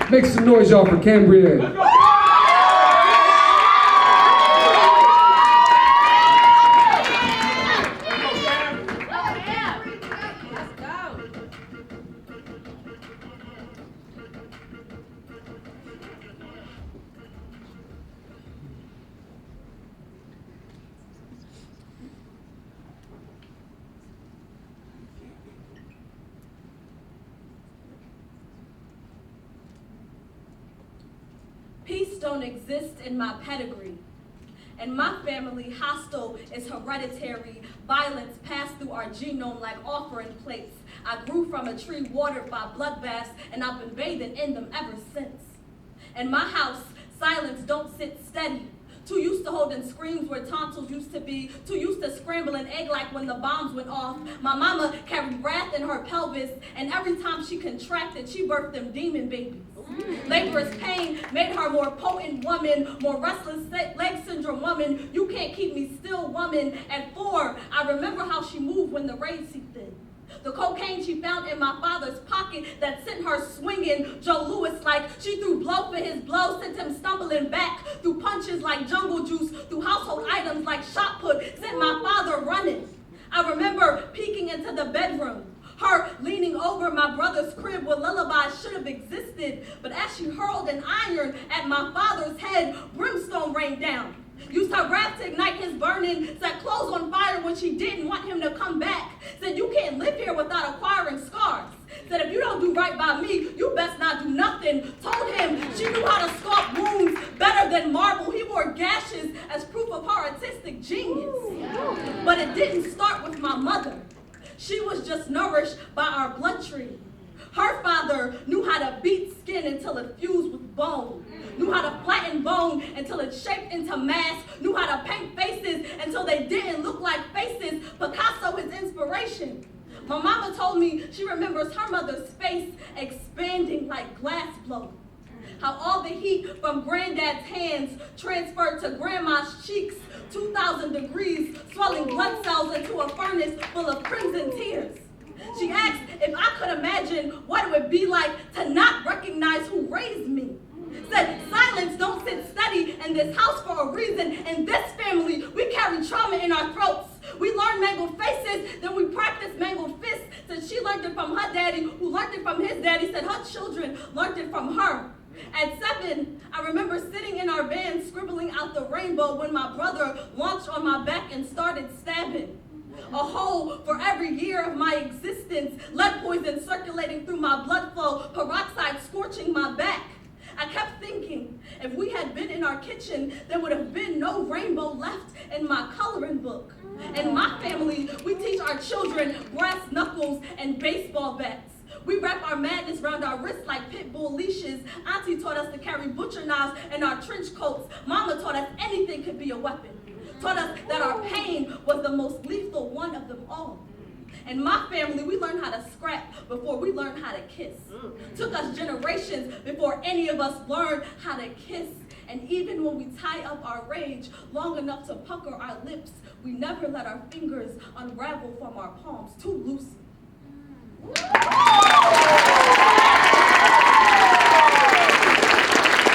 Make some noise, y'all, for Cambriae. Peace don't exist in my pedigree. And my family, hostile is hereditary. Violence passed through our genome like offering plates. I grew from a tree watered by bloodbaths, and I've been bathing in them ever since. In my house, silence don't sit steady. Too used to holding screams where tonsils used to be. Too used to scrambling egg like when the bombs went off. My mama carried wrath in her pelvis, and every time she contracted, she birthed them demon babies. Laborious pain made her more potent woman, more restless leg syndrome woman. You can't keep me still woman. At 4, I remember how she moved when the rain seeped in. The cocaine she found in my father's pocket that sent her swinging, Joe Louis like she threw blow for his blow, sent him stumbling back, through punches like jungle juice, through household items like shot put, sent my father running. I remember peeking into the bedroom, her leaning over my brother's crib where lullabies should have existed, but as she hurled an iron at my father's head, brimstone rained down. Used her wrath to ignite his burning, set clothes on fire when she didn't want him to come back. Said, you can't live here without acquiring scars. Said, if you don't do right by me, you best not do nothing. Told him she knew how to sculpt wounds better than marble. He wore gashes as proof of her artistic genius. But it didn't start with my mother. She was just nourished by our blood tree. Her father knew how to beat skin until it fused with bone. Knew how to flatten bone until it shaped into mass. Knew how to paint faces until they didn't look like faces. Picasso, his inspiration. My mama told me she remembers her mother's face expanding like glass blow. How all the heat from granddad's hands transferred to grandma's cheeks, 2,000 degrees, swelling blood cells into a furnace full of crimson tears. She asked if I could imagine what it would be like to not recognize who raised me. Said silence don't sit steady in this house for a reason. In this family, we carry trauma in our throats. We learn mangled faces, then we practice mangled fists. Said she learned it from her daddy, who learned it from his daddy. Said her children learned it from her. At 7, I remember sitting in our van scribbling out the rainbow when my brother launched on my back and started stabbing. A hole for every year of my existence, lead poison circulating through my blood flow, peroxide scorching my back. I kept thinking, if we had been in our kitchen, there would have been no rainbow left in my coloring book. In my family, we teach our children brass knuckles and baseball bats. We wrap our madness around our wrists like pit bull leashes. Auntie taught us to carry butcher knives in our trench coats. Mama taught us anything could be a weapon. Taught us that our pain was the most lethal one of them all. In my family, we learned how to scrap before we learned how to kiss. Took us generations before any of us learned how to kiss. And even when we tie up our rage long enough to pucker our lips, we never let our fingers unravel from our palms too loosely.